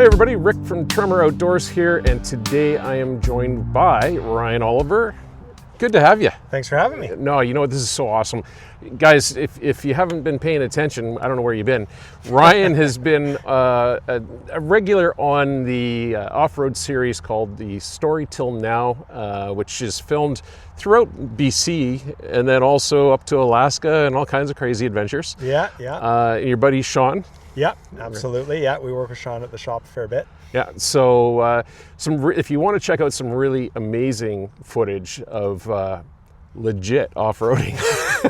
Hey everybody, Rick from Tremor Outdoors here, and today I am joined by Ryan Oliver. Good to have you. Thanks for having me. No, you know what, this is so awesome. Guys, if you haven't been paying attention, I don't know where you've been. Ryan has been a regular on the off-road series called the Story Till Now, which is filmed throughout BC and then also up to Alaska and all kinds of crazy adventures. Yeah. And your buddy Sean. Yeah, absolutely. Yeah, we work with Sean at the shop a fair bit. Yeah, so if you want to check out some really amazing footage of legit off-roading,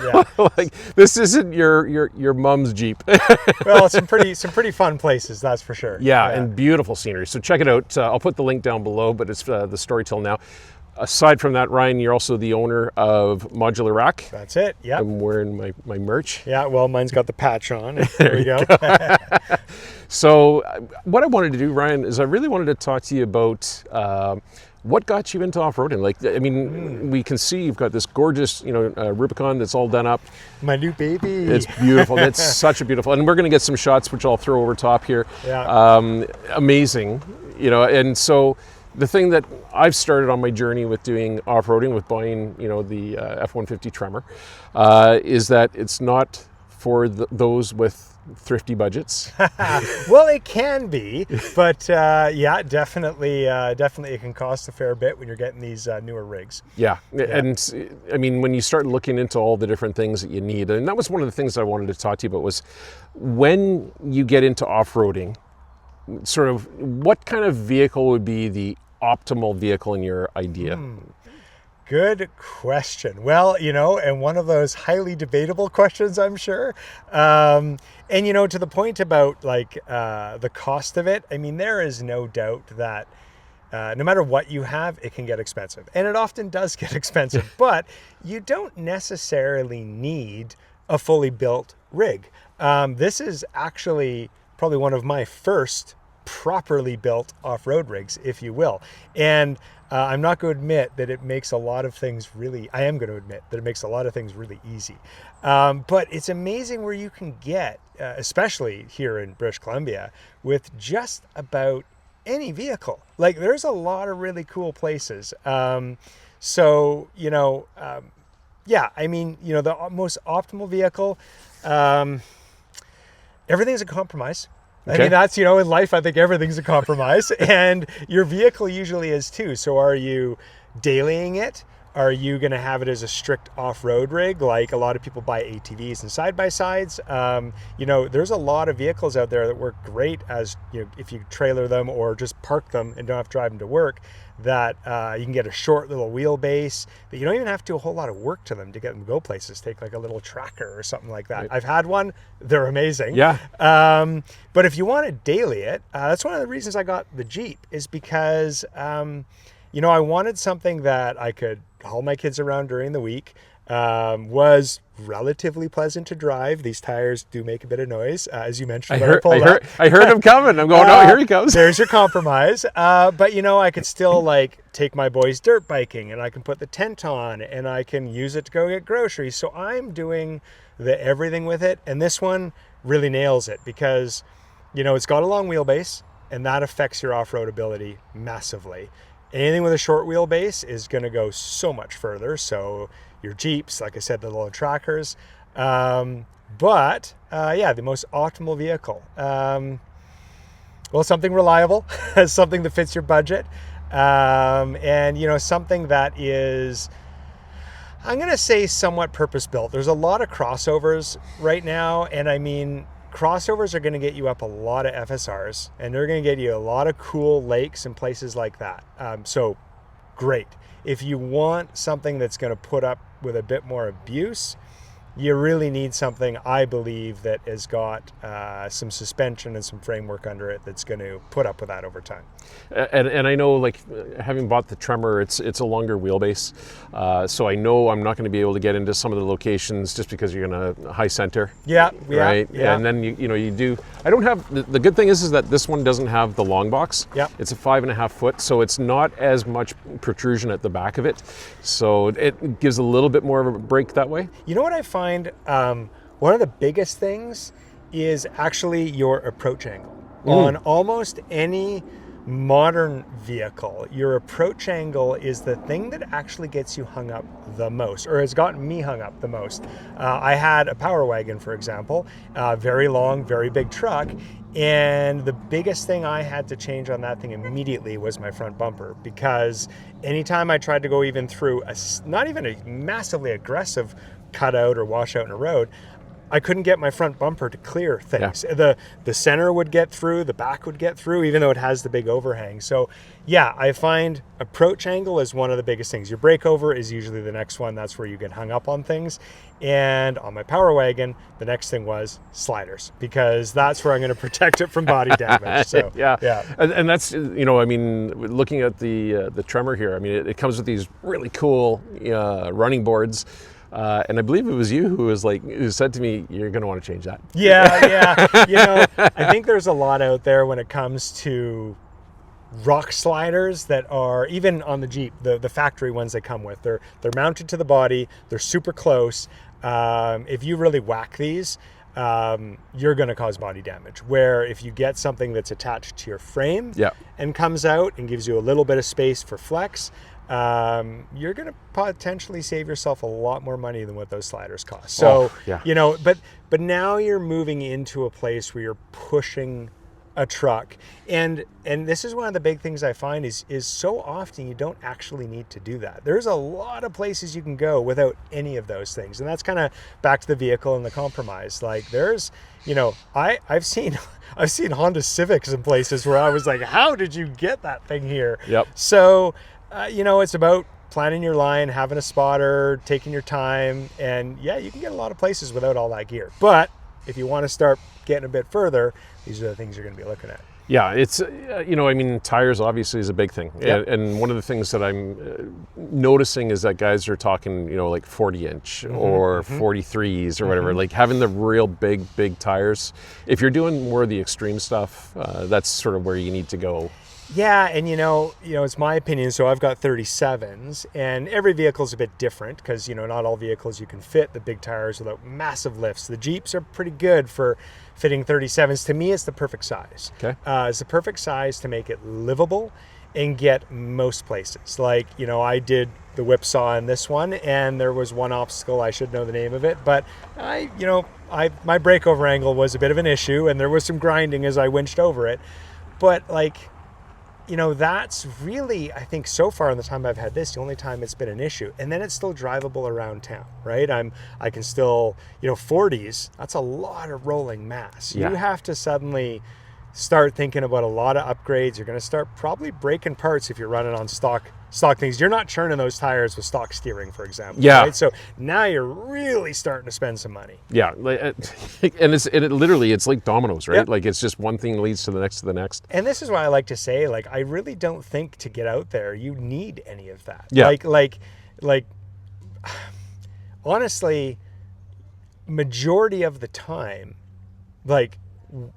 Yeah. like this isn't your mom's Jeep. Well, some pretty fun places, that's for sure. Yeah, and beautiful scenery. So check it out. I'll put the link down below, but it's the Story Till Now. Aside from that, Ryan, you're also the owner of Modula Rack. That's it. Yeah. I'm wearing my merch. Yeah. Well, mine's got the patch on. There we go. So what I wanted to do, Ryan, is I really wanted to talk to you about what got you into off-roading. Like, I mean, we can see you've got this gorgeous, Rubicon that's all done up. My new baby. It's beautiful. It's such a beautiful, and we're going to get some shots, which I'll throw over top here. Yeah. Amazing, and so the thing that I've started on my journey with doing off-roading, with buying, the F-150 Tremor, is that it's not for those with thrifty budgets. Well, it can be, but yeah, definitely it can cost a fair bit when you're getting these newer rigs. Yeah, and I mean, when you start looking into all the different things that you need, and that was one of the things I wanted to talk to you about, was when you get into off-roading, sort of what kind of vehicle would be the optimal vehicle in your idea? Good question. Well, and one of those highly debatable questions, I'm sure. And, to the point about the cost of it, I mean, there is no doubt that no matter what you have, it can get expensive. And it often does get expensive, but you don't necessarily need a fully built rig. This is actually probably one of my first properly built off-road rigs, if you will. And I'm not going to admit that it makes a lot of things I am going to admit that it makes a lot of things really easy. But it's amazing where you can get, especially here in British Columbia, with just about any vehicle. Like, there's a lot of really cool places. Yeah, I mean, the most optimal vehicle, everything's a compromise. Okay. I mean, that's, in life, I think everything's a compromise, and your vehicle usually is too. So are you dailying it? Are you going to have it as a strict off-road rig? Like a lot of people buy ATVs and side-by-sides. There's a lot of vehicles out there that work great as, if you trailer them or just park them and don't have to drive them to work, that you can get a short little wheelbase that you don't even have to do a whole lot of work to them to get them to go places. Take like a little tracker or something like that. Right. I've had one. They're amazing. Yeah. But if you want to daily it, that's one of the reasons I got the Jeep, is because, I wanted something that I could haul my kids around during the week, was relatively pleasant to drive. These tires do make a bit of noise, as you mentioned. I heard him coming. I'm going, oh, here he comes. There's your compromise. But I could still take my boys dirt biking, and I can put the tent on, and I can use it to go get groceries. So I'm doing everything with it. And this one really nails it because, it's got a long wheelbase, and that affects your off-road ability massively. Anything with a short wheelbase is going to go so much further. So your Jeeps, like I said, the little trackers. The most optimal vehicle. Something reliable, something that fits your budget. Something that is, I'm going to say, somewhat purpose-built. There's a lot of crossovers right now. And I mean, crossovers are going to get you up a lot of FSRs, and they're going to get you a lot of cool lakes and places like that. So great. If you want something that's going to put up with a bit more abuse, you really need something, I believe, that has got some suspension and some framework under it that's going to put up with that over time. And I know, having bought the Tremor, it's a longer wheelbase, so I know I'm not going to be able to get into some of the locations just because you're going to high center. Yeah. Right. Yeah. And then you do. I don't have the good thing is that this one doesn't have the long box. Yeah. It's a 5.5 foot, so it's not as much protrusion at the back of it, so it gives a little bit more of a break that way. You know what I find? One of the biggest things is actually your approach angle. on almost any modern vehicle. Your approach angle is the thing that actually gets you hung up the most, or has gotten me hung up the most. I had a Power Wagon, for example, very long, very big truck, and the biggest thing I had to change on that thing immediately was my front bumper, because anytime I tried to go even through not even a massively aggressive cutout or washout in a road, I couldn't get my front bumper to clear things. Yeah. The center would get through, the back would get through, even though it has the big overhang. So yeah, I find approach angle is one of the biggest things. Your breakover is usually the next one. That's where you get hung up on things. And on my Power Wagon, the next thing was sliders, because that's where I'm going to protect it from body damage. So yeah. And that's, you know, I mean, looking at the Tremor here, I mean, it comes with these really cool running boards. And I believe it was you who said to me, "You're going to want to change that." Yeah. You know, I think there's a lot out there when it comes to rock sliders that are, even on the Jeep, the factory ones they come with. They're mounted to the body. They're super close. If you really whack these, you're going to cause body damage. Where if you get something that's attached to your frame and comes out and gives you a little bit of space for flex, you're going to potentially save yourself a lot more money than what those sliders cost. So, you know, but now you're moving into a place where you're pushing a truck. And this is one of the big things I find is so often you don't actually need to do that. There's a lot of places you can go without any of those things. And that's kind of back to the vehicle and the compromise. Like there's, you know, I've seen Honda Civics in places where I was like, how did you get that thing here? Yep. So, you know, it's about planning your line, having a spotter, taking your time, and yeah, you can get a lot of places without all that gear. But if you want to start getting a bit further, these are the things you're going to be looking at. Yeah, it's, you know, I mean, tires obviously is a big thing. Yep. And one of the things that I'm noticing is that guys are talking, you know, like 40-inch or 43s or whatever, like having the real big tires. If you're doing more of the extreme stuff, that's sort of where you need to go. Yeah, and you know, it's my opinion. So I've got 37s, and every vehicle is a bit different because, you know, not all vehicles you can fit the big tires without massive lifts. The Jeeps are pretty good for fitting 37s. To me, it's the perfect size. Okay. It's the perfect size to make it livable and get most places. Like, you know, I did the whipsaw in this one, and there was one obstacle, I should know the name of it, but my breakover angle was a bit of an issue, and there was some grinding as I winched over it. But like, you know, that's really, I think so far in the time I've had this, the only time it's been an issue. And then it's still drivable around town, right? I can still, you know, 40s, that's a lot of rolling mass. Yeah. You have to suddenly start thinking about a lot of upgrades. You're going to start probably breaking parts if you're running on stock things. You're not churning those tires with stock steering, for example. Yeah. Right? So now you're really starting to spend some money. Yeah. And it literally, it's like dominoes, right? Yep. Like it's just one thing leads to the next to the next. And this is why I like to say, like, I really don't think to get out there, you need any of that. Yeah. Like, honestly, majority of the time, like,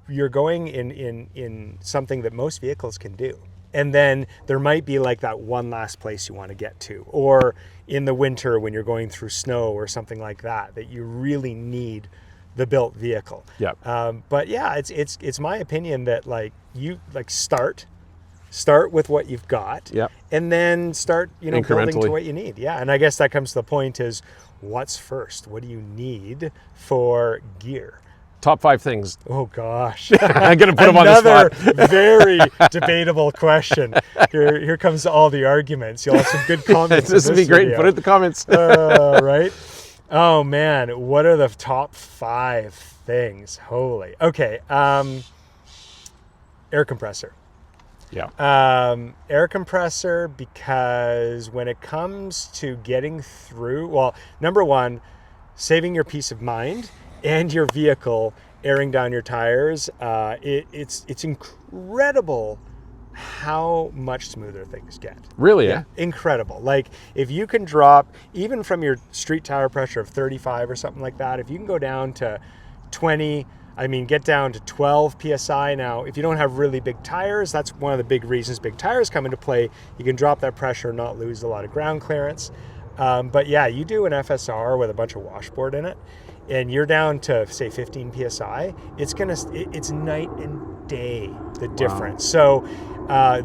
you're going in something that most vehicles can do. And then there might be like that one last place you want to get to, or in the winter when you're going through snow or something like that, that you really need the built vehicle. Yeah. But yeah, it's my opinion that like you like start with what you've got. Yep. And then start, you know, building to what you need. Yeah. And I guess that comes to the point is what's first? What do you need for gear? Top 5 things. Oh gosh. I'm going to put them on the spot. Another very debatable question. Here comes all the arguments. You'll have some good comments. This would be great. Video. Put it in the comments. Right? Oh man, what are the top 5 things? Holy. Okay. Air compressor. Yeah. Air compressor, because when it comes to getting through, well, number one, saving your peace of mind and your vehicle, airing down your tires, it's incredible how much smoother things get. Really? Yeah. Incredible. Like if you can drop, even from your street tire pressure of 35 or something like that, if you can go down to 20, I mean, get down to 12 PSI now. If you don't have really big tires, that's one of the big reasons big tires come into play. You can drop that pressure and not lose a lot of ground clearance. But yeah, you do an FSR with a bunch of washboard in it, and you're down to say 15 psi, it's night and day the difference. So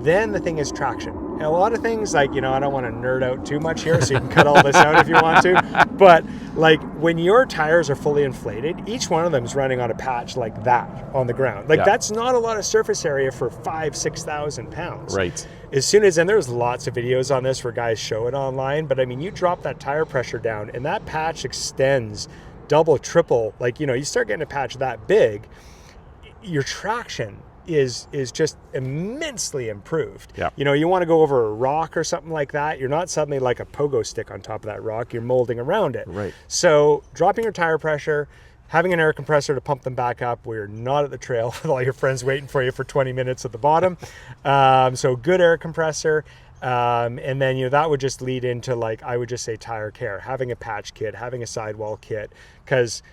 then the thing is traction. And a lot of things, like, I don't want to nerd out too much here, so you can cut all this out if you want to. But like when your tires are fully inflated, each one of them is running on a patch like that on the ground. Like that's not a lot of surface area for 5,000-6,000 pounds. Right. As soon as, and there's lots of videos on this where guys show it online, but I mean, you drop that tire pressure down and that patch extends double, triple. Like, you start getting a patch that big, your traction is just immensely improved. Yeah. You want to go over a rock or something like that, you're not suddenly like a pogo stick on top of that rock, you're molding around it. Right. So dropping your tire pressure, having an air compressor to pump them back up where you're not at the trail with all your friends waiting for you for 20 minutes at the bottom. So good air compressor. And then, that would just lead into, like, I would just say tire care, having a patch kit, having a sidewall kit, because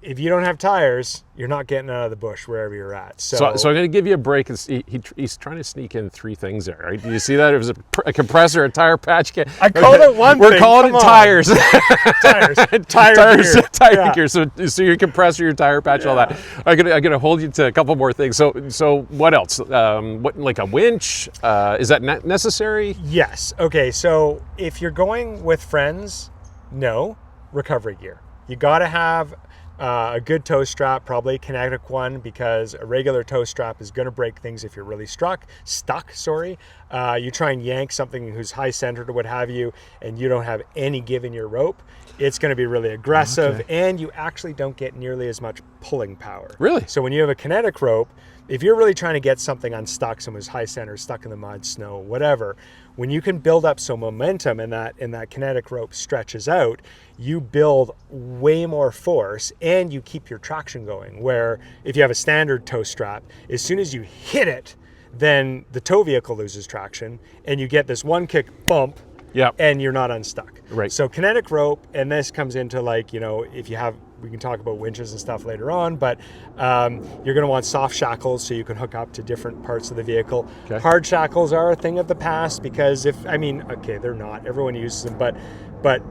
if you don't have tires, you're not getting out of the bush wherever you're at. So I'm going to give you a break. He's trying to sneak in 3 things there, right? Do you see that? It was a compressor, a tire patch kit. I called it one We're thing. calling it tires. Tires. Tire gear. So your compressor, your tire patch, all that. I'm gonna hold you to a couple more things. So what else? What, like a winch? Is that necessary? Yes. Okay. So if you're going with friends, no. Recovery gear. You got to have a good tow strap, probably a Kinetic one, because a regular tow strap is going to break things if you're really stuck. You try and yank something who's high centered or what have you, and you don't have any give in your rope, it's going to be really aggressive, and you actually don't get nearly as much pulling power. Really? So when you have a Kinetic rope, if you're really trying to get something unstuck, someone's high center, stuck in the mud, snow, whatever, when you can build up some momentum and that Kinetic rope stretches out, you build way more force and you keep your traction going. Where if you have a standard tow strap, as soon as you hit it, then the tow vehicle loses traction and you get this one kick bump. Yeah. And you're not unstuck. Right. So Kinetic rope, and this comes into, like, if you have, we can talk about winches and stuff later on, but you're going to want soft shackles so you can hook up to different parts of the vehicle. Okay. Hard shackles are a thing of the past because they're not. Everyone uses them, but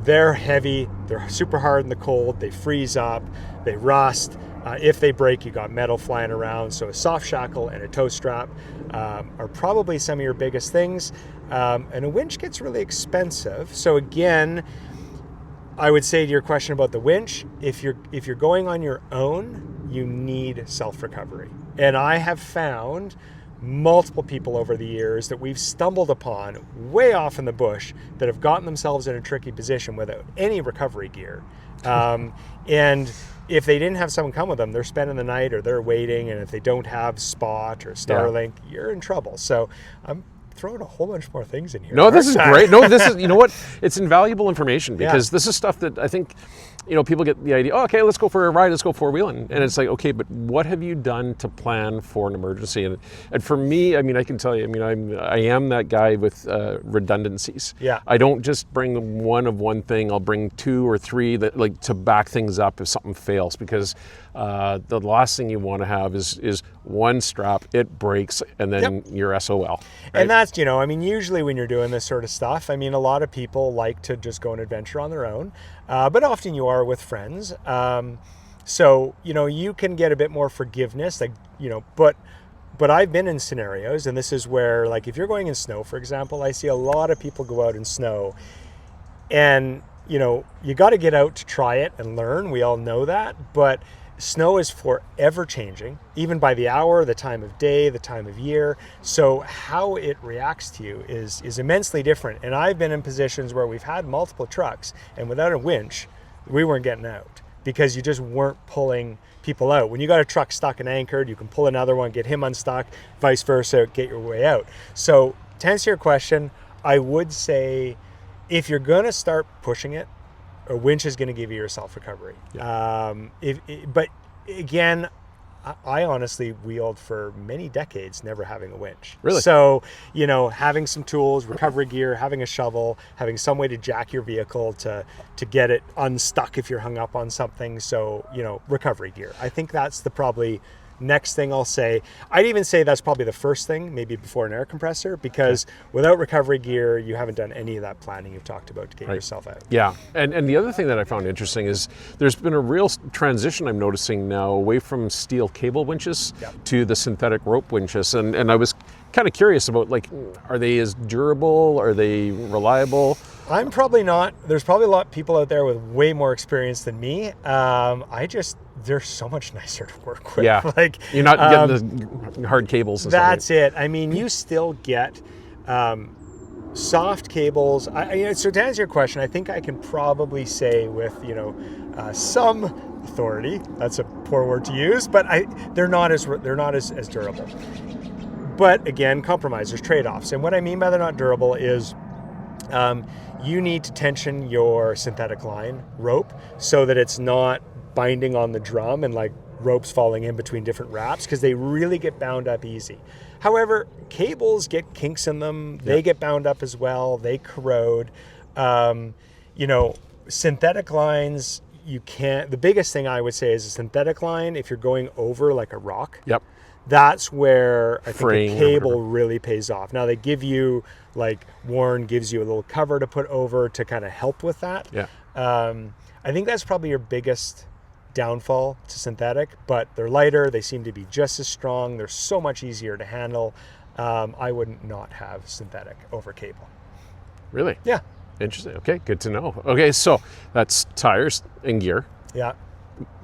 they're heavy, they're super hard in the cold, they freeze up, they rust. If they break, you got metal flying around. So a soft shackle and a tow strap are probably some of your biggest things. And a winch gets really expensive. So again, I would say to your question about the winch, if you're going on your own, you need self-recovery. And I have found multiple people over the years that we've stumbled upon way off in the bush that have gotten themselves in a tricky position without any recovery gear. And if they didn't have someone come with them, they're spending the night or they're waiting. And if they don't have Spot or Starlink, you're in trouble. So I'm throwing a whole bunch more things in here. No, this is great. No, this is, you know what? It's invaluable information because this is stuff that I think, people get the idea, okay, let's go for a ride, let's go four-wheeling. And it's like, okay, but what have you done to plan for an emergency? And for me, I can tell you, I am that guy with redundancies. Yeah. I don't just bring one thing, I'll bring 2 or 3 that, like, to back things up if something fails, because the last thing you want to have is one strap, it breaks, and then you're SOL. Right? And that's, usually when you're doing this sort of stuff, a lot of people like to just go on adventure on their own, but often you are with friends. So, you can get a bit more forgiveness, but I've been in scenarios, and this is where, like, if you're going in snow, for example, I see a lot of people go out in snow, and, you got to get out to try it and learn. We all know that, but snow is forever changing, even by the hour, the time of day, the time of year. So how it reacts to you is immensely different. And I've been in positions where we've had multiple trucks, and without a winch, we weren't getting out because you just weren't pulling people out. When you got a truck stuck and anchored, you can pull another one, get him unstuck, vice versa, get your way out. So to answer your question, I would say if you're going to start pushing it, a winch is going to give you your self-recovery. Yeah. But again, I honestly wheeled for many decades never having a winch. Really? So, having some tools, recovery gear, having a shovel, having some way to jack your vehicle to get it unstuck if you're hung up on something. So, recovery gear. I think that's probably next thing I'll say. I'd even say that's probably the first thing, maybe before an air compressor, because without recovery gear, you haven't done any of that planning you've talked about to get yourself out. Yeah, and the other thing that I found interesting is there's been a real transition I'm noticing now away from steel cable winches to the synthetic rope winches, and I was kind of curious about, like, are they as durable? Are they reliable? I'm probably not. There's probably a lot of people out there with way more experience than me. They're so much nicer to work with. Yeah, like you're not getting the hard cables. And that's it. I mean, you still get soft cables. So to answer your question, I think I can probably say with some authority. That's a poor word to use, but they're not as durable. But again, compromise. There's trade-offs, and what I mean by they're not durable is you need to tension your synthetic line rope so that it's not binding on the drum and like ropes falling in between different wraps, because they really get bound up easy. However, cables get kinks in them. They get bound up as well. They corrode. Synthetic lines, you can't. The biggest thing I would say is a synthetic line, if you're going over like a rock. Yep. That's where I think Fraying a cable really pays off. Now they give you, like Warren gives you a little cover to put over to kind of help with that. Yeah. I think that's probably your biggest downfall to synthetic, but they're lighter. They seem to be just as strong. They're so much easier to handle. I wouldn't not have synthetic over cable. Really? Yeah. Interesting. Okay, good to know. Okay, so that's tires and gear. Yeah.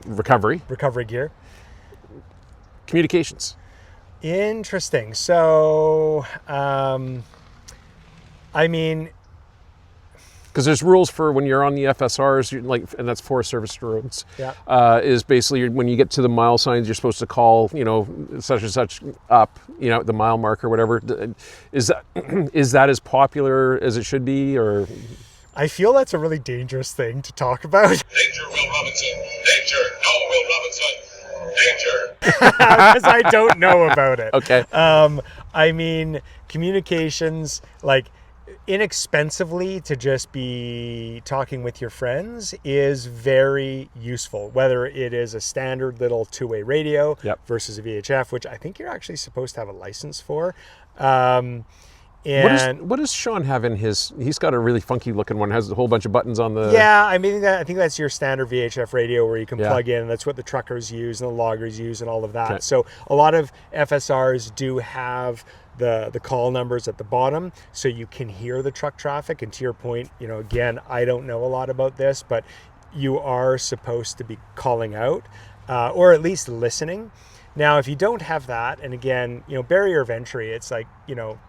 Recovery gear. Communications. Interesting. So, because there's rules for when you're on the FSRs, and that's Forest Service roads. Yeah. Is basically when you get to the mile signs, you're supposed to call, such and such up, the mile marker, whatever. Is that as popular as it should be, or? I feel that's a really dangerous thing to talk about. Danger, Will Robinson. Danger, no, Will Robinson. Danger. Because I don't know about it. Okay. Communications, like inexpensively to just be talking with your friends is very useful, whether it is a standard little two-way radio versus a VHF, which I think you're actually supposed to have a license for. What does Sean have in his? He's got a really funky looking one. It has a whole bunch of buttons on the. Yeah, I think that's your standard VHF radio where you can plug in. That's what the truckers use and the loggers use and all of that. Okay. So a lot of FSRs do have the call numbers at the bottom, so you can hear the truck traffic. And to your point, again, I don't know a lot about this, but you are supposed to be calling out, or at least listening. Now, if you don't have that, and again, barrier of entry, it's like,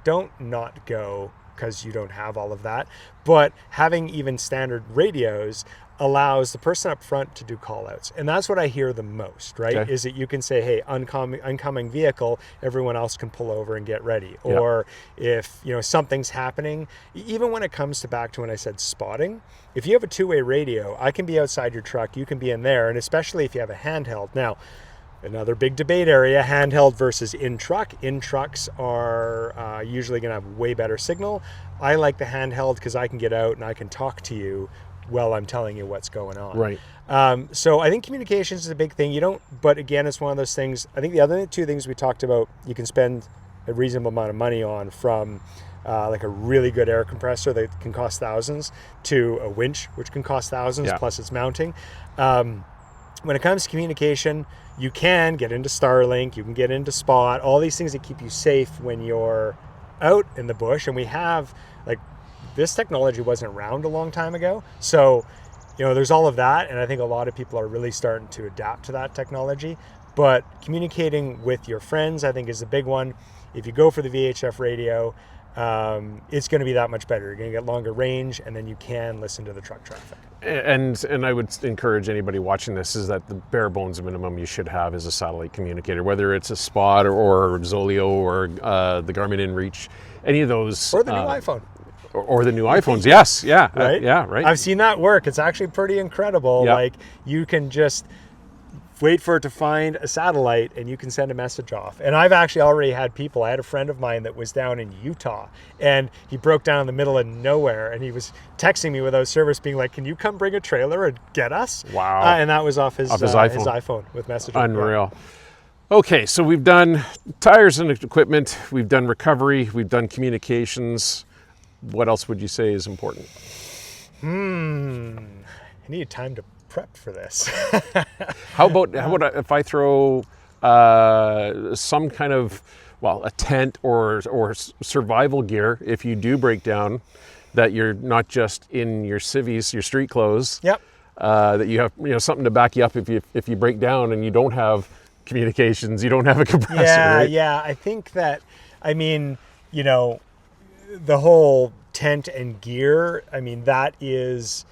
don't not go because you don't have all of that. But having even standard radios allows the person up front to do call outs. And that's what I hear the most, right? Okay. Is that you can say, hey, oncoming vehicle, everyone else can pull over and get ready. Or if, something's happening, even when it comes to back to when I said spotting, if you have a two-way radio, I can be outside your truck, you can be in there. And especially if you have a handheld. Now, another big debate area, handheld versus in-truck. In-trucks are usually going to have way better signal. I like the handheld because I can get out and I can talk to you while I'm telling you what's going on. Right. So I think communications is a big thing. But again, it's one of those things. I think the other two things we talked about, you can spend a reasonable amount of money on, from like a really good air compressor that can cost thousands to a winch, which can cost thousands plus its mounting. When it comes to communication, you can get into Starlink, you can get into Spot, all these things that keep you safe when you're out in the bush. And we have, this technology wasn't around a long time ago. So, there's all of that. And I think a lot of people are really starting to adapt to that technology. But communicating with your friends, I think, is a big one. If you go for the VHF radio, it's going to be that much better. You're going to get longer range, and then you can listen to the truck traffic. And I would encourage anybody watching this is that the bare bones minimum you should have is a satellite communicator, whether it's a Spot or Zoleo or the Garmin InReach, any of those. Or the new iPhone. Or the new iPhones, yes, yeah, right? Right. I've seen that work. It's actually pretty incredible. Yeah. Like, you can just wait for it to find a satellite and you can send a message off. And I've actually already had people, I had a friend of mine that was down in Utah and he broke down in the middle of nowhere and he was texting me without service being like, can you come bring a trailer and get us? Wow. And that was off his iPhone with messaging. Unreal. Okay, so we've done tires and equipment, we've done recovery, we've done communications. What else would you say is important? I need time to prep for this. How about if I throw some kind of, a tent or survival gear if you do break down, that you're not just in your civvies, your street clothes. Yep. That you have something to back you up if you break down and you don't have communications, you don't have a compressor. Right? Yeah. I think that, the whole tent and gear, that is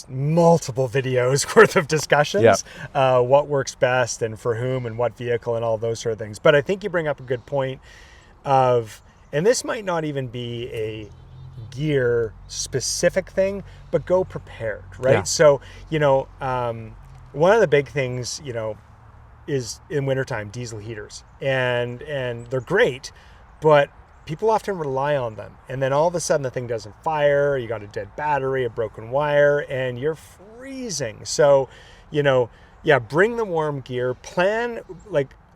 multiple videos worth of discussions. Yeah. What works best and for whom and what vehicle and all those sort of things. But I think you bring up a good point of, and this might not even be a gear specific thing, but go prepared, right? Yeah. So, one of the big things, is in wintertime, diesel heaters. And they're great, but people often rely on them. And then all of a sudden the thing doesn't fire, you got a dead battery, a broken wire, and you're freezing. So, bring the warm gear, plan,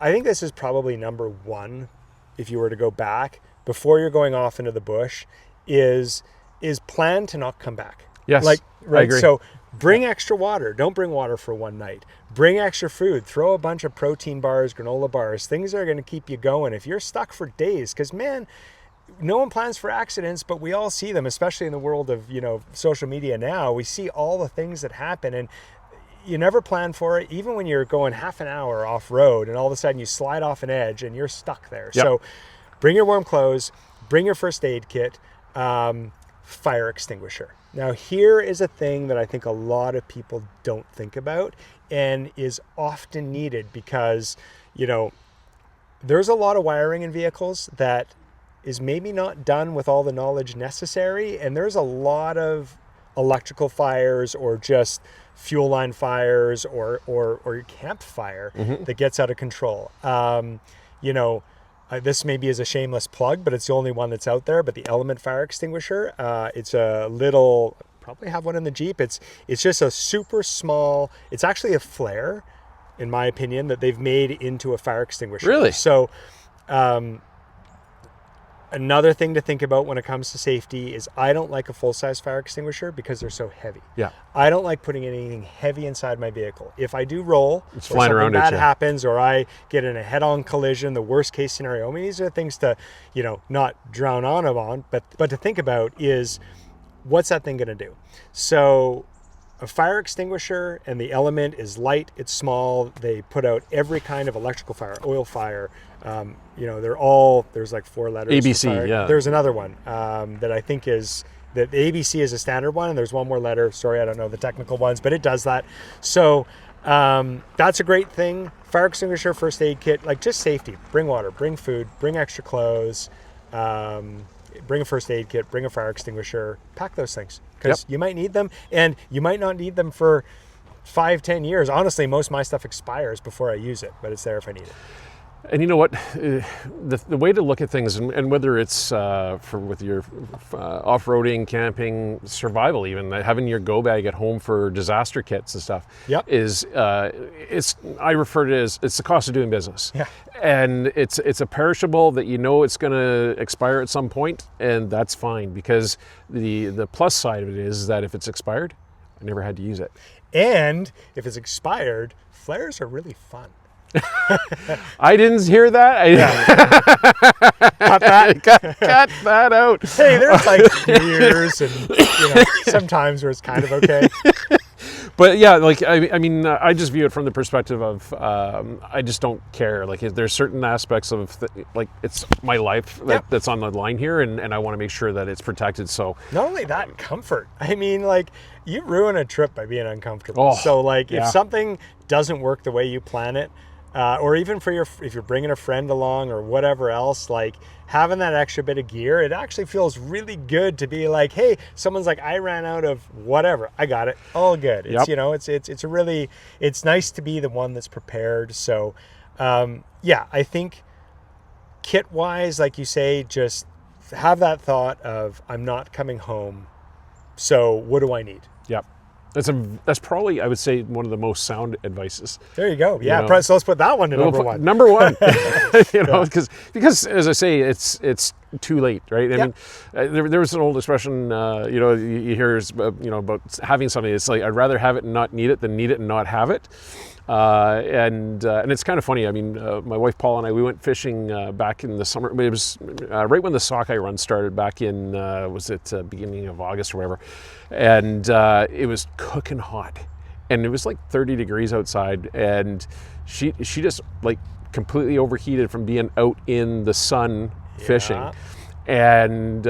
I think this is probably number one, if you were to go back, before you're going off into the bush, is plan to not come back. Yes, right? I agree. So bring extra water. Don't bring water for one night. Bring extra food. Throw a bunch of protein bars, granola bars, things that are going to keep you going if you're stuck for days. Because, man, no one plans for accidents, but we all see them, especially in the world of, social media now. We see all the things that happen, and you never plan for it, even when you're going half an hour off-road, and all of a sudden you slide off an edge and you're stuck there. Yep. So bring your warm clothes, bring your first aid kit, fire extinguisher. Now, here is a thing that I think a lot of people don't think about and is often needed because, there's a lot of wiring in vehicles that is maybe not done with all the knowledge necessary. And there's a lot of electrical fires or just fuel line fires or your campfire that gets out of control. This maybe is a shameless plug, but it's the only one that's out there. But the Element fire extinguisher, it's a little, probably have one in the Jeep. It's just a super small, it's actually a flare, in my opinion, that they've made into a fire extinguisher. Really? So, another thing to think about when it comes to safety is I don't like a full-size fire extinguisher because they're so heavy. Yeah. I don't like putting anything heavy inside my vehicle. If I do roll, It's or flying something around bad at you. happens, or I get in a head-on collision, the worst case scenario. These are things to, not drown on, but to think about is what's that thing going to do? So a fire extinguisher and the Element is light, it's small. They put out every kind of electrical fire, oil fire. They're all, there's like 4 letters. ABC, yeah. There's another one that I think is, that the ABC is a standard one, and there's one more letter. Sorry, I don't know the technical ones, but it does that. So that's a great thing. Fire extinguisher, first aid kit, just safety. Bring water, bring food, bring extra clothes, bring a first aid kit, bring a fire extinguisher. Pack those things because you might need them, and you might not need them for 5-10 years. Honestly, most of my stuff expires before I use it, but it's there if I need it. And you know what, the way to look at things, and whether it's with your off-roading, camping, survival even, having your go bag at home for disaster kits and stuff, is I refer to it as it's the cost of doing business. Yeah. And it's a perishable that it's going to expire at some point, and that's fine, because the plus side of it is that if it's expired, I never had to use it. And if it's expired, flares are really fun. I didn't hear that. Cut that. Cut that out. Hey, there's years and sometimes where it's kind of okay. But yeah, I just view it from the perspective of I just don't care. There's certain aspects of it's my life that's on the line here, and I want to make sure that it's protected. So not only that, comfort. You ruin a trip by being uncomfortable. Oh, so if something doesn't work the way you plan it, or even if you're bringing a friend along or whatever else, having that extra bit of gear, it actually feels really good to be hey, someone's I ran out of whatever, I got it, all good. It's it's nice to be the one that's prepared. So I think kit wise, like you say, just have that thought of I'm not coming home, so what do I need? Yep. That's probably, I would say, one of the most sound advices. There you go. Yeah, You know. so let's put that one to number one. Number one, because as I say, it's too late, right? I mean, there was an old expression, you hear, about having something. It's like, I'd rather have it and not need it than need it and not have it. And it's kind of funny. I mean, my wife Paula and I, we went fishing back in the summer. It was right when the sockeye run started back in, beginning of August or whatever. And it was cooking hot. And it was like 30 degrees outside. And she just like completely overheated from being out in the sun fishing. And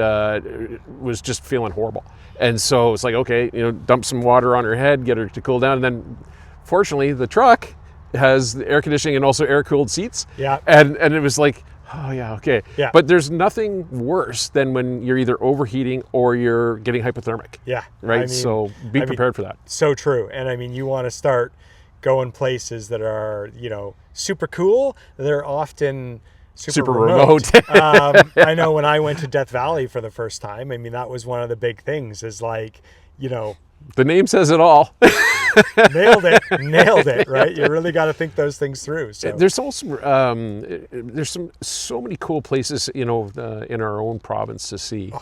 was just feeling horrible. And so it's like, okay, dump some water on her head, get her to cool down. And then fortunately, the truck has the air conditioning and also air-cooled seats. Yeah. And it was like, oh, yeah, okay. Yeah. But there's nothing worse than when you're either overheating or you're getting hypothermic. Yeah. Right? So be prepared for that. So true. And I mean, you want to start going places that are, super cool. They're often super remote. I know when I went to Death Valley for the first time, I mean, that was one of the big things is like, the name says it all. nailed it, right? You really got to think those things through. So there's also so many cool places, in our own province to see.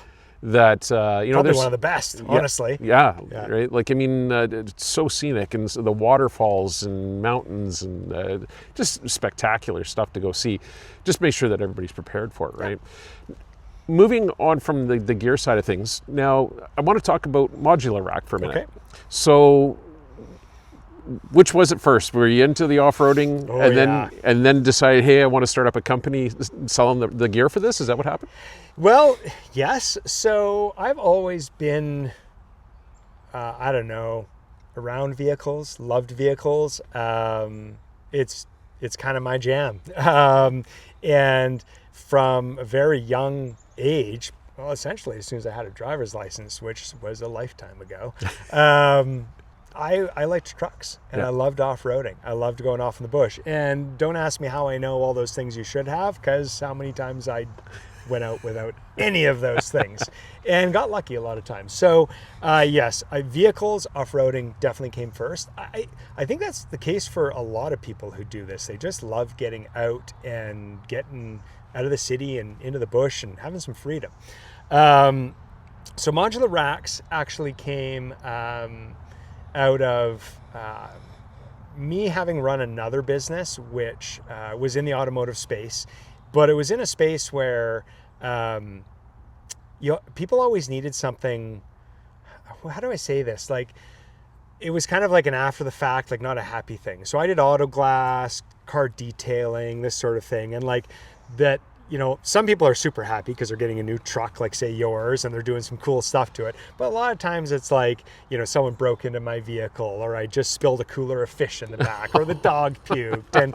That probably there's one of the best, honestly. Yeah, right. Like, I mean, it's so scenic, and the waterfalls and mountains and just spectacular stuff to go see. Just make sure that everybody's prepared for it, right? Moving on from the gear side of things, now I want to talk about Modula Rack for a minute. Okay. So, which was it first? Were you into the off-roading and then decided, hey, I want to start up a company selling the gear for this? Is that what happened? Well, yes. So I've always been, around vehicles, loved vehicles. It's kind of my jam. And from a very young age, well, essentially as soon as I had a driver's license, which was a lifetime ago, I liked trucks and I loved off-roading. I loved going off in the bush. And don't ask me how I know all those things you should have, because how many times I went out without any of those things and got lucky a lot of times. So yes, vehicles, off-roading definitely came first. I think that's the case for a lot of people who do this. They just love getting out and getting out of the city and into the bush and having some freedom. So Modula Racks actually came out of me having run another business, which was in the automotive space, but it was in a space where people always needed something. How do I say this? Like, it was kind of like an after the fact, like not a happy thing. So I did auto glass, car detailing, this sort of thing. And like that, some people are super happy because they're getting a new truck, like say yours, and they're doing some cool stuff to it. But a lot of times it's like, someone broke into my vehicle, or I just spilled a cooler of fish in the back, or the dog puked. And,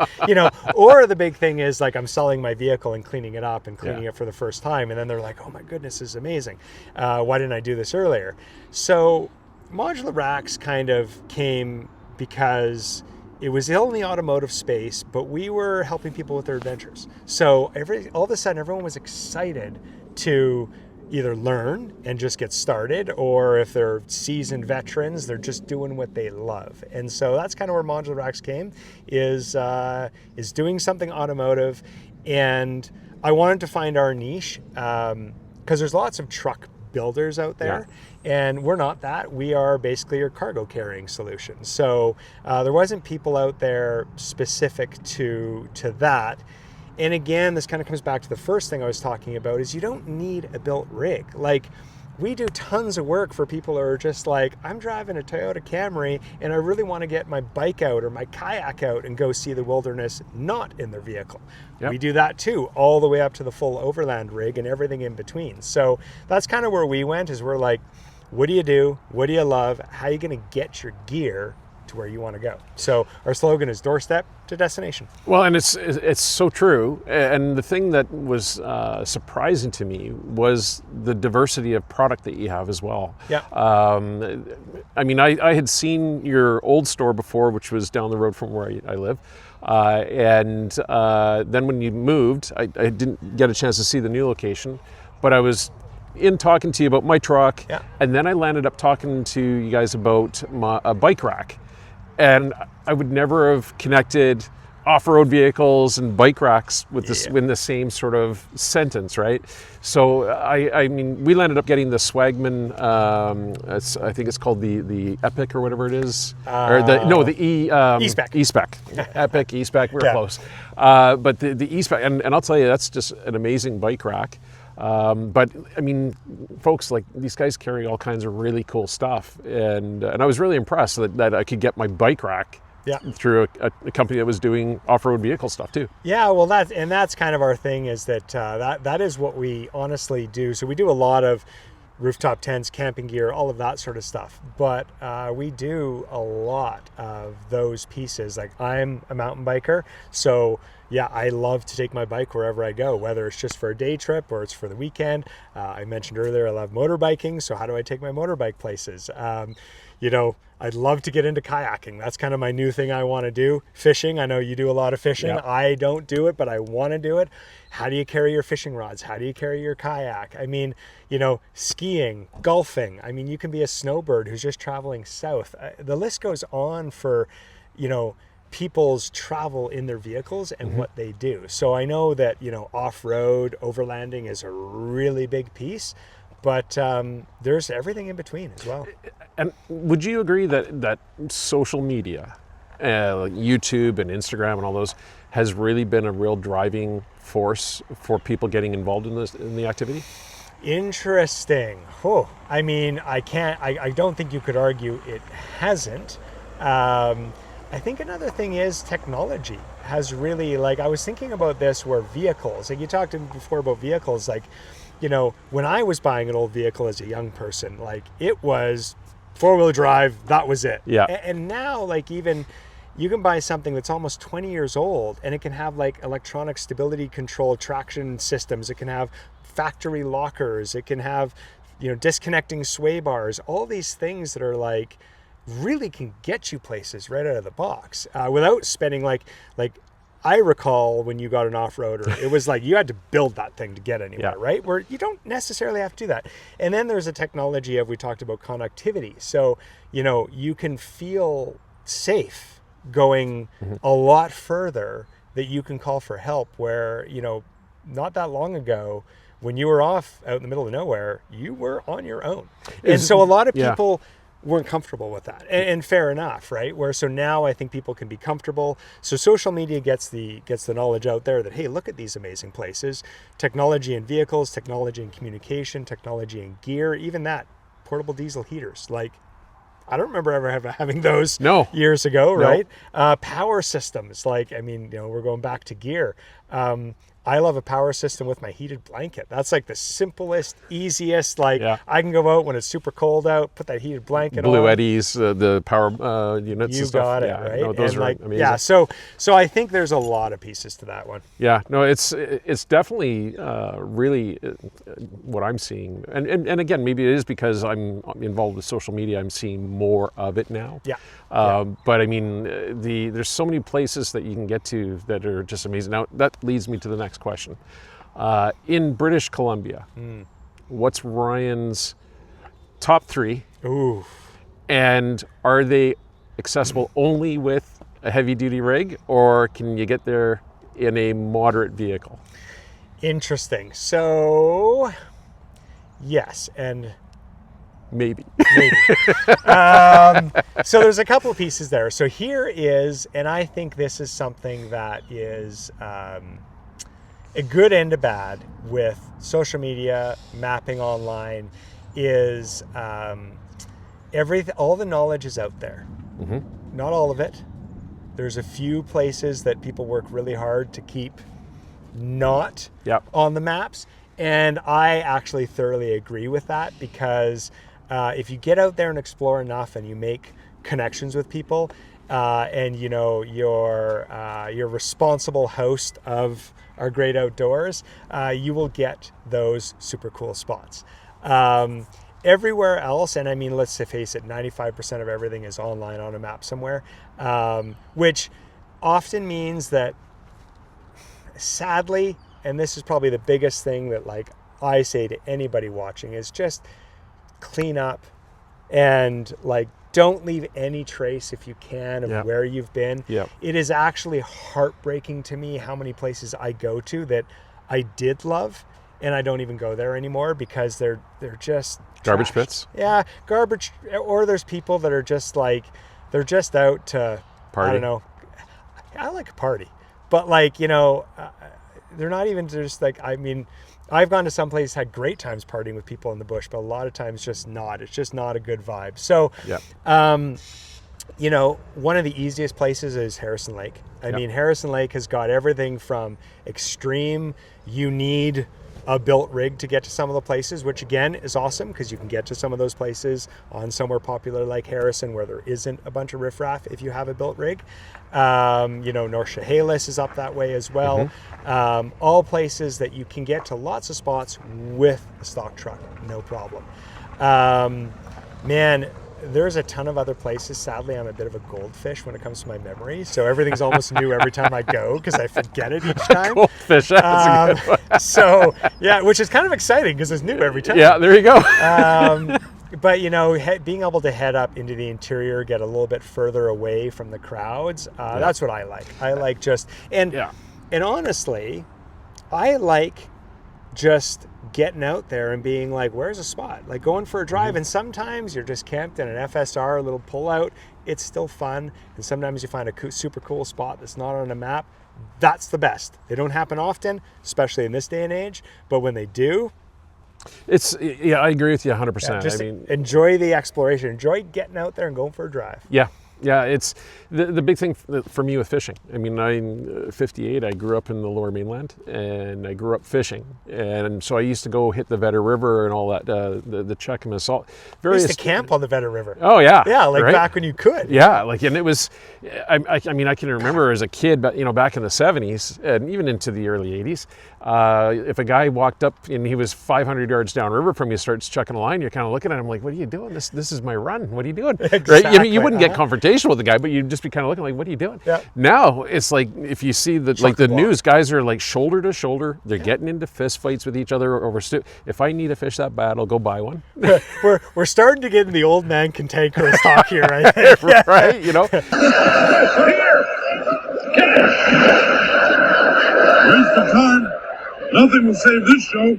or the big thing is like I'm selling my vehicle and cleaning it up and cleaning it for the first time. And then they're like, oh my goodness, this is amazing. Why didn't I do this earlier? So Modula Racks kind of came because it was in the automotive space, but we were helping people with their adventures. So all of a sudden, everyone was excited to either learn and just get started, or if they're seasoned veterans, they're just doing what they love. And so that's kind of where Modula Racks came, is doing something automotive. And I wanted to find our niche, because there's lots of truck builders out there. And we're not that. We are basically your cargo carrying solution. So there wasn't people out there specific to that. And again, this kind of comes back to the first thing I was talking about, is you don't need a built rig. Like, we do tons of work for people who are just like, I'm driving a Toyota Camry and I really want to get my bike out or my kayak out and go see the wilderness, not in their vehicle. We do that too, all the way up to the full overland rig and everything in between. So that's kind of where we went, is we're like, what do you do? What do you love? How are you going to get your gear to where you want to go? So our slogan is doorstep to destination. Well, and it's so true. And the thing that was surprising to me was the diversity of product that you have as well. Yeah. I mean, I had seen your old store before, which was down the road from where I live. And then when you moved, I didn't get a chance to see the new location, but I was in talking to you about my truck, Yeah. and then I landed up talking to you guys about a bike rack. And I would never have connected off-road vehicles and bike racks with this in the same sort of sentence, right? So I mean, we landed up getting the Swagman. I think it's called the Epic or whatever it is, or the E-Spec. E-Spec, Epic E-Spec. We're close, but the E-Spec, and I'll tell you, that's just an amazing bike rack. But I mean, folks, like these guys carry all kinds of really cool stuff, and I was really impressed that I could get my bike rack through a company that was doing off-road vehicle stuff too. Yeah, well, that's kind of our thing, is that is what we honestly do. So we do a lot of rooftop tents, camping gear, all of that sort of stuff. But we do a lot of those pieces. Like, I'm a mountain biker, so yeah, I love to take my bike wherever I go, whether it's just for a day trip or it's for the weekend. I mentioned earlier I love motorbiking, so how do I take my motorbike places? I'd love to get into kayaking. That's kind of my new thing I want to do. Fishing, I know you do a lot of fishing. Yeah. I don't do it, but I want to do it. How do you carry your fishing rods? How do you carry your kayak? I mean, skiing, golfing. I mean, you can be a snowbird who's just traveling south. The list goes on for, people's travel in their vehicles and what they do. So I know that, off-road, overlanding is a really big piece, but there's everything in between as well. And would you agree that social media, YouTube and Instagram and all those, has really been a real driving force for people getting involved in the activity? Interesting. I mean, I don't think you could argue it hasn't. I think another thing is technology has really, I was thinking about this where vehicles, like you talked before about vehicles, when I was buying an old vehicle as a young person, it was four-wheel drive, that was it. Yeah. And now, even you can buy something that's almost 20 years old, and it can have electronic stability control traction systems. It can have factory lockers. It can have, disconnecting sway bars. All these things that are really can get you places right out of the box without spending I recall when you got an off-roader, it was you had to build that thing to get anywhere, right? Where you don't necessarily have to do that. And then there's a technology we talked about connectivity. So, you can feel safe going a lot further, that you can call for help where, not that long ago, when you were off out in the middle of nowhere, you were on your own. And so a lot of people weren't comfortable with that, and fair enough, right? So now I think people can be comfortable. So social media gets the knowledge out there that, hey, look at these amazing places. Technology in vehicles, technology in communication, technology in gear, even that, portable diesel heaters. I don't remember ever having those years ago, right? Power systems, we're going back to gear. I love a power system with my heated blanket. That's the simplest, easiest. I can go out when it's super cold out, put that heated blanket on. Blue Eddies, the power units You and stuff. got it, yeah, right? No, those are amazing. Yeah, so I think there's a lot of pieces to that one. Yeah, no, it's definitely really what I'm seeing. And again, maybe it is because I'm involved with social media, I'm seeing more of it now. Yeah. But I mean, there's so many places that you can get to that are just amazing. Now, that leads me to the next question. In British Columbia, what's Ryan's top 3? Ooh. And are they accessible only with a heavy-duty rig, or can you get there in a moderate vehicle? Interesting. So, yes, and Maybe. So there's a couple of pieces there. So here is, and I think this is something that is a good and a bad with social media, mapping online, is all the knowledge is out there. Not all of it. There's a few places that people work really hard to keep not on the maps. And I actually thoroughly agree with that, because if you get out there and explore enough and you make connections with people, and you're responsible host of our great outdoors, you will get those super cool spots. Everywhere else, and I mean, let's face it, 95% of everything is online on a map somewhere, which often means that, sadly, and this is probably the biggest thing that I say to anybody watching is just clean up and like don't leave any trace if you can of where you've been. It is actually heartbreaking to me how many places I go to that I did love and I don't even go there anymore because they're just garbage trashed. pits. Yeah, garbage. Or there's people that are just like, they're just out to Party. I don't know. I like a party, but like, you know, they're not even just like, I mean, I've gone to some places, had great times partying with people in the bush, but a lot of times just not. It's just not a good vibe. So, you know, one of the easiest places is Harrison Lake. I mean, Harrison Lake has got everything from extreme. You need a built rig to get to some of the places, which again is awesome because you can get to some of those places on somewhere popular like Harrison where there isn't a bunch of riffraff if you have a built rig. You know, North Chehalis is up that way as well. All places that you can get to lots of spots with a stock truck, no problem. Man, there's a ton of other places. Sadly, I'm a bit of a goldfish when it comes to my memory. So everything's almost new every time I go because I forget it each time. Goldfish, that's a good one. So, yeah, which is kind of exciting because it's new every time. Yeah, there you go. But, you know, being able to head up into the interior, get a little bit further away from the crowds, that's what I like. I like just, and honestly, I like just getting out there and being like, where's a spot? Like going for a drive. And sometimes you're just camped in an FSR, a little pullout. It's still fun. And sometimes you find a super cool spot that's not on a map. That's the best. They don't happen often, especially in this day and age. But when they do, I agree with you 100%. yeah, just I mean, enjoy the exploration. Enjoy getting out there and going for a drive. Yeah, it's the big thing for me with fishing. I mean, I'm 58. I grew up in the Lower Mainland, and I grew up fishing, and so I used to go hit the Vedder River and all that, the Chehalis, salt. I used to camp on the Vedder River. Oh yeah, yeah, like right? back when you could. Yeah, like, and it was, I mean, I can remember as a kid, but you know, back in the 70s and even into the early 80s, if a guy walked up and he was 500 yards downriver from you, starts chucking a line, you're kind of looking at him like, what are you doing? This is my run. What are you doing? Exactly. Right? You wouldn't get confrontational with the guy, but you'd just be kind of looking like, what are you doing? Yeah. Now it's like, if you see the like the news, guys are like shoulder to shoulder. They're getting into fist fights with each other over if I need a fish that bad, I'll go buy one. we're starting to get in the old man cantankerous talk here, I think. Right? You know. Waste of time. Nothing will save this show.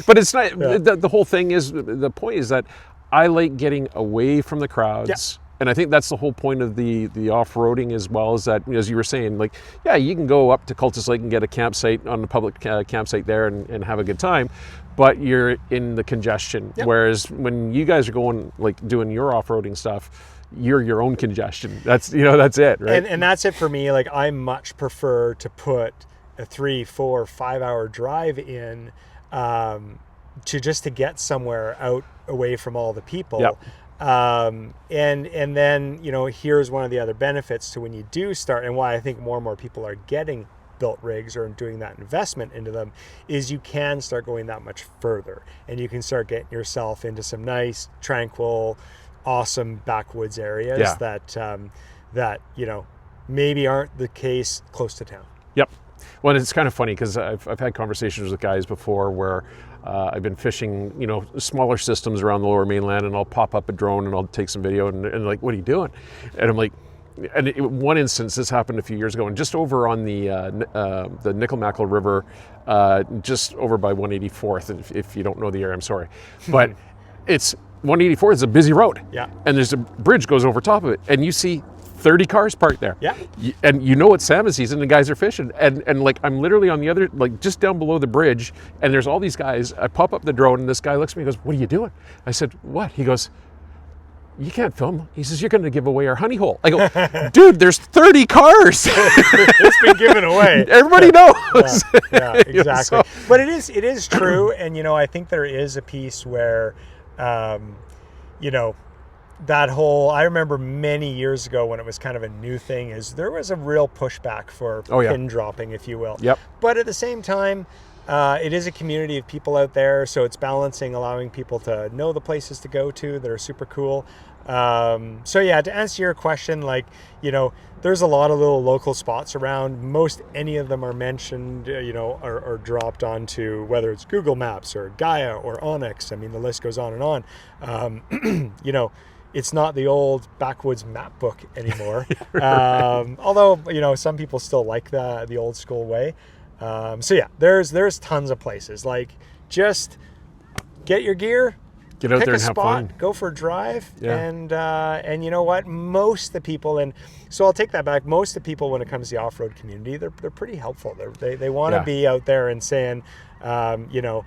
But it's not, the whole thing is, the point is that I like getting away from the crowds. Yeah. And I think that's the whole point of the off-roading as well, is that, as you were saying, like, yeah, you can go up to Cultus Lake and get a campsite on the public campsite there and have a good time, but you're in the congestion. Yep. Whereas when you guys are going, like, doing your off-roading stuff, you're your own congestion. That's, you know, that's it, right? And that's it for me. Like, I much prefer to put a 3, 4, 5 hour drive in to get somewhere out away from all the people. Yep. And then, you know, here's one of the other benefits to when you do start, and why I think more and more people are getting built rigs or doing that investment into them, is you can start going that much further, and you can start getting yourself into some nice, tranquil, awesome backwoods areas that you know, maybe aren't the case close to town. Yep. Well, it's kind of funny because I've had conversations with guys before where I've been fishing, you know, smaller systems around the Lower Mainland, and I'll pop up a drone and I'll take some video and like, what are you doing? And I'm like, one instance, this happened a few years ago, and just over on the Nickel-Mackel River, just over by 184th. If you don't know the area, I'm sorry, but it's 184th is a busy road. Yeah. And there's a bridge goes over top of it, and you see 30 cars parked there. Yeah. And you know it's salmon season, the guys are fishing. And like, I'm literally on the other, like, just down below the bridge, and there's all these guys. I pop up the drone, and this guy looks at me and goes, what are you doing? I said, what? He goes, you can't film. He says, you're going to give away our honey hole. I go, dude, there's 30 cars. It's been given away. Everybody knows. Yeah, exactly. So, but it is true. And, you know, I think there is a piece where, you know, that whole, I remember many years ago when it was kind of a new thing, is there was a real pushback for pin dropping, if you will. Yep. But at the same time, it is a community of people out there, so it's balancing, allowing people to know the places to go to that are super cool. So yeah, to answer your question, like, you know, there's a lot of little local spots around. Most any of them are mentioned, you know, or dropped onto, whether it's Google Maps or Gaia or Onyx. I mean, the list goes on and on. You know, it's not the old backwoods map book anymore. Although, you know, some people still like the old school way. So yeah, there's tons of places. Like, just get your gear, Get out pick there a and have spot, fun. go for a drive, Yeah. and you know what? Most of the people, and so I'll take that back. Most of the people, when it comes to the off-road community, they're pretty helpful. They want to Yeah. be out there and saying, you know,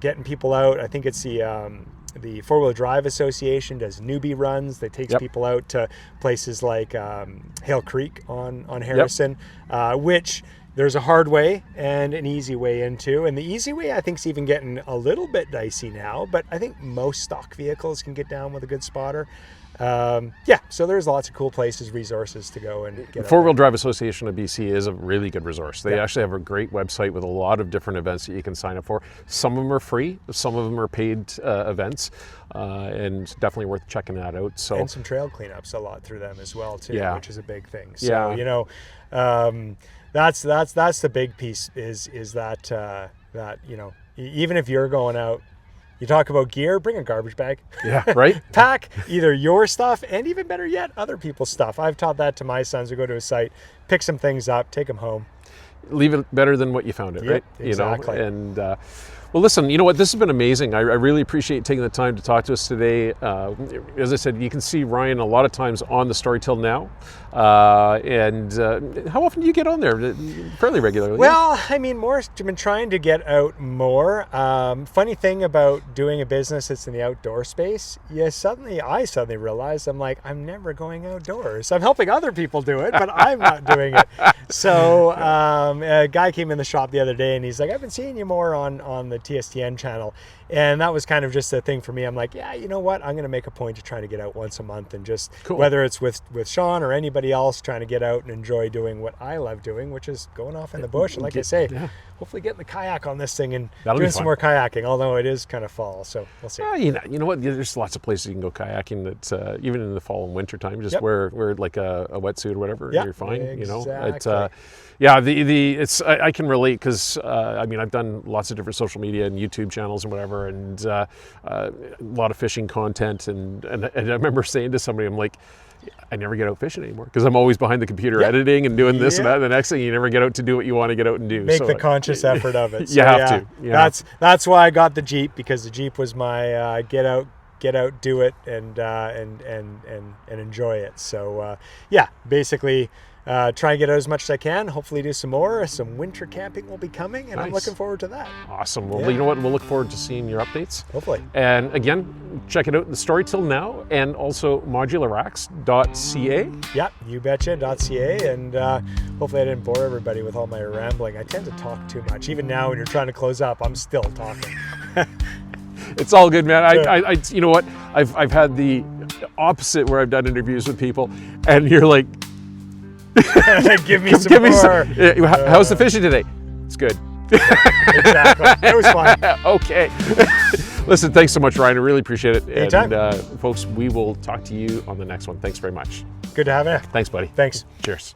getting people out. I think it's the Four-Wheel Drive Association does newbie runs. That takes Yep. people out to places like Hale Creek on Harrison, which there's a hard way and an easy way into. And the easy way, I think, is even getting a little bit dicey now, but I think most stock vehicles can get down with a good spotter. Yeah, so there's lots of cool places, resources to go and get out Four-Wheel there. Drive Association of BC is a really good resource. They Yeah. actually have a great website with a lot of different events that you can sign up for. Some of them are free, some of them are paid events, and definitely worth checking that out. So And some trail cleanups a lot through them as well too, Yeah. which is a big thing. So Yeah. you know, that's the big piece is that that, you know, even if you're going out, you talk about gear, bring a garbage bag. yeah, right? Pack either your stuff and, even better yet, other people's stuff. I've taught that to my sons who go to a site, pick some things up, take them home. Leave it better than what you found it, Yep, right? exactly. You know, and well, listen, you know what? This has been amazing. I really appreciate taking the time to talk to us today. As I said, you can see Ryan a lot of times on the Storytell Now. And how often do you get on there? Fairly regularly. Well, I mean, I've been trying to get out more. Funny thing about doing a business that's in the outdoor space, I suddenly realized I'm never going outdoors. I'm helping other people do it, but I'm not doing it. So a guy came in the shop the other day and he's like, I've been seeing you more on the TSTN channel. And that was kind of just a thing for me. I'm like, yeah, you know what? I'm going to make a point to try to get out once a month and just, Cool. whether it's with Sean or anybody else, trying to get out and enjoy doing what I love doing, which is going off in the bush. And like I say, Yeah. hopefully getting the kayak on this thing and That'll be doing some fun. more kayaking, although it is kind of fall. So we'll see. You know what? There's lots of places you can go kayaking that even in the fall and winter time, just Yep. wear like a wetsuit or whatever, Yeah, and you're fine. You know, exactly. yeah. I can relate because I mean, I've done lots of different social media and YouTube channels and whatever, and a lot of fishing content. And I remember saying to somebody, I'm like, I never get out fishing anymore because I'm always behind the computer Yep. editing and doing this and Yep. that. And the next thing, you never get out to do what you want to get out and do. Make So, the conscious effort of it. You have to, yeah. That's why I got the Jeep, because the Jeep was my get out, do it, and enjoy it. So yeah, basically try and get out as much as I can. Hopefully do some more. Some winter camping will be coming, and I'm Nice. looking forward to that. Awesome. Well, Yeah. you know what? We'll look forward to seeing your updates. Hopefully. And again, check it out, the Storytell Now, and also modularracks.ca. Yeah, you betcha. .ca, and hopefully I didn't bore everybody with all my rambling. I tend to talk too much. Even now, when you're trying to close up, I'm still talking. It's all good, man. Sure. I you know what? I've had the opposite where I've done interviews with people, and you're like, Give me some more. How's the fishing today? It's good. Exactly. It was fun. Okay. Listen, thanks so much, Ryan. I really appreciate it. Anytime. And folks, we will talk to you on the next one. Thanks very much. Good to have you. Thanks, buddy. Thanks. Cheers.